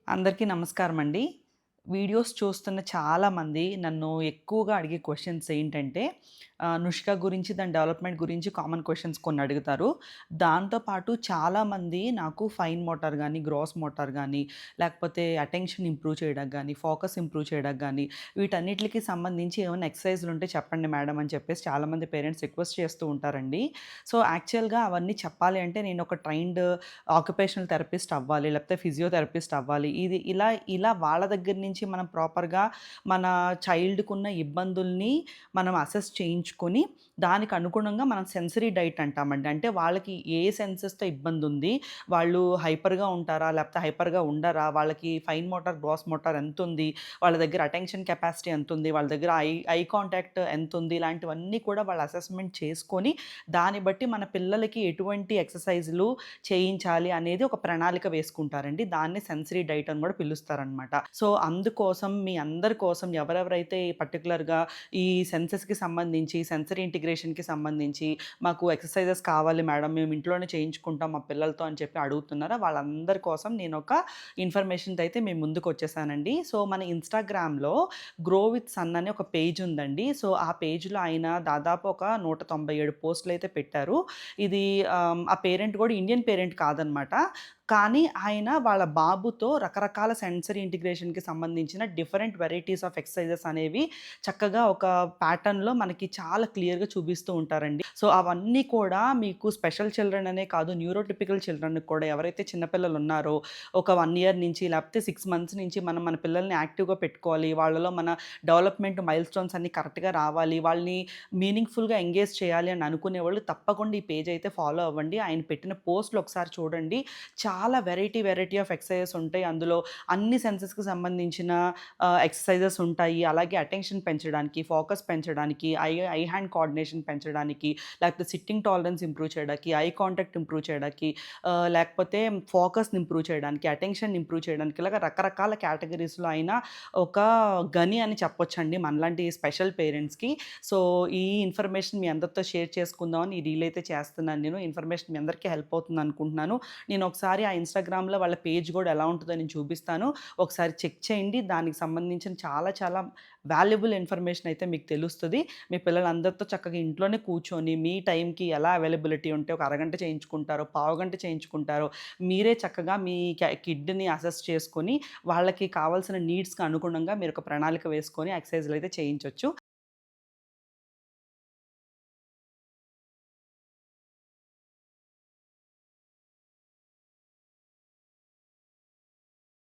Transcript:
అందరికీ నమస్కారం అండి. వీడియోస్ చూస్తున్న చాలామంది నన్ను ఎక్కువగా అడిగే క్వెషన్స్ ఏంటంటే, నుష్క గురించి, దాని డెవలప్‌మెంట్ గురించి కామన్ క్వెషన్స్ కొన్ని అడుగుతారు. దాంతో పాటు చాలామంది నాకు ఫైన్ మోటార్ గాని, గ్రాస్ మోటార్ గాని, లేకపోతే అటెన్షన్ ఇంప్రూవ్ చేయడానికి గాని, ఫోకస్ ఇంప్రూవ్ చేయడానికి గాని, వీటన్నిట్లికి సంబంధించి ఏమైనా ఎక్సర్‌సైజులుంటే చెప్పండి మేడం అని చెప్పేసి చాలామంది పేరెంట్స్ రిక్వెస్ట్ చేస్తూ ఉంటారండి. సో, యాక్చువల్‌గా అవన్నీ చెప్పాలి అంటే నేను ఒక ట్రైన్డ్ ఆక్యుపేషనల్ థెరపిస్ట్ అవ్వాలి, లేకపోతే ఫిజియోథెరపిస్ట్ అవ్వాలి. ఇది ఇలా ఇలా వాళ్ళ దగ్గర నుంచి మనం ప్రాపర్‌గా మన చైల్డ్‌కున్న ఇబ్బందుల్ని మనం అసెస్ చేయించుకొని, దానికి అనుగుణంగా మనం సెన్సరీ డైట్ అంటామండి. అంటే వాళ్ళకి ఏ సెన్సెస్‌తో ఇబ్బందుంది, వాళ్ళు హైపర్‌గా ఉంటారా? లేకపోతే హైపర్‌గా ఉండరా? వాళ్ళకి ఫైన్ మోటార్, గ్రాస్ మోటార్ ఎంతుంది? వాళ్ళ దగ్గర అటెన్షన్ కెపాసిటీ ఎంతుంది? వాళ్ళ దగ్గర ఐ కాంటాక్ట్ ఎంతుంది? ఇలాంటివన్నీ కూడా వాళ్ళు అసెస్‌మెంట్ చేసుకొని, దాన్ని బట్టి మన పిల్లలకి ఎటువంటి ఎక్సర్‌సైజులు చేయించాలి అనేది ఒక ప్రణాళిక వేసుకుంటారండి. దాన్ని సెన్సరీ డైట్ అని గూడా పిలుస్తారనమాట. సో, అందుకోసం మీ అందరి కోసం ఎవరెవరైతే పర్టిక్యులర్‌గా ఈ సెన్సెస్‌కి సంబంధించి, సెన్సరీ ఇంటిగ్రేషన్‌కి సంబంధించి మాకు ఎక్సర్‌సైజెస్ కావాలి మేడం, మేము ఇంట్లోనే చేయించుకుంటాం మా పిల్లలతో అని చెప్పి అడుగుతున్నారో వాళ్ళందరి కోసం నేనొక ఇన్ఫర్మేషన్‌తో అయితే మీ ముందుకొచ్చేసానండి. సో, మన ఇన్‌స్టాగ్రామ్‌లో 'గ్రో విత్ సన్' అని ఒక పేజ్ ఉందండి. సో, ఆ పేజ్‌లో ఆయన దాదాపు ఒక 197 పోస్టులయితే పెట్టారు. ఇది ఆ పేరెంట్ గూడా ఇండియన్ పేరెంట్ కాదనమాట. కానీ ఆయన వాళ్ళ బాబుతో రకరకాల సెన్సరీ ఇంటిగ్రేషన్‌కి సంబంధించిన డిఫరెంట్ వెరైటీస్ ఆఫ్ ఎక్సర్‌సైజెస్ అనేవి చక్కగా ఒక ప్యాటర్న్‌లో మనకి చాలా క్లియర్‌గా చూపిస్తూ ఉంటారండి. సో, అవన్నీ కూడా మీకు స్పెషల్ చిల్డ్రన్ అనే కాదు, న్యూరోటిపికల్ చిల్డ్రన్‌కి కూడా ఎవరైతే చిన్న పిల్లలు ఉన్నారో, ఒక 1 ఇయర్ నుంచి లేకపోతే 6 మంత్స్ నుంచి మనం మన పిల్లల్ని యాక్టివ్‌గా పెట్టుకోవాలి. వాళ్ళలో మన డెవలప్‌మెంట్ మైల్‌స్టోన్స్ అన్నీ కరెక్ట్‌గా రావాలి. వాళ్ళని మీనింగ్‌ఫుల్‌గా ఎంగేజ్ చేయాలి అని అనుకునేవాళ్ళు తప్పకుండా ఈ పేజ్ అయితే ఫాలో అవ్వండి. ఆయన పెట్టిన పోస్ట్‌లు ఒకసారి చూడండి. చాలా వెరైటీ ఆఫ్ ఎక్సర్‌సైజెస్ ఉంటాయి. అందులో అన్ని సెన్సెస్‌కి సంబంధించిన ఎక్సర్‌సైజెస్ ఉంటాయి. అలాగే అటెన్షన్ పెంచడానికి, ఫోకస్ పెంచడానికి, ఐ హ్యాండ్ కోఆర్డినేషన్ పెంచడానికి, లేకపోతే సిట్టింగ్ టాలరెన్స్ ఇంప్రూవ్ చేయడానికి, ఐ కాంటాక్ట్ ఇంప్రూవ్ చేయడానికి, లేకపోతే ఫోకస్‌ని ఇంప్రూవ్ చేయడానికి, అటెన్షన్ ఇంప్రూవ్ చేయడానికి ఇలాగ రకరకాల కేటగరీస్‌లో ఆయన ఒక గని అని చెప్పొచ్చండి మనలాంటి స్పెషల్ పేరెంట్స్‌కి. సో, ఈ ఇన్ఫర్మేషన్ మీ అందరితో షేర్ చేసుకుందామని ఈ రీల్ అయితే చేస్తున్నాను నేను. ఇన్ఫర్మేషన్ మీ అందరికీ హెల్ప్ అవుతుందనుకుంటున్నాను. నేను ఒకసారి ఆ ఇన్‌స్టాగ్రామ్‌లో వాళ్ళ పేజ్ గూడా ఎలా ఉంటదో నేను చూపిస్తాను. ఒకసారి చెక్ చేయండి. దానికి సంబంధించిన చాలా చాలా వాల్యుబుల్ ఇన్ఫర్మేషన్ అయితే మీకు తెలుస్తది. మీ పిల్లలందరితో చక్కగా ఇంట్లోనే కూర్చొని మీ టైంకి ఎలా అవైలబిలిటీ ఉంటే ఒక అరగంట చేయించుకుంటారో, పావుగంట చేయించుకుంటారో, మీరే చక్కగా మీ కిడ్‌ని అసెస్ చేసుకొని వాళ్ళకి కావాల్సిన నీడ్స్‌కి అనుగుణంగా మీరొక ప్రణాళిక వేసుకొని ఎక్సర్‌సైజులయితే చేయించొచ్చు.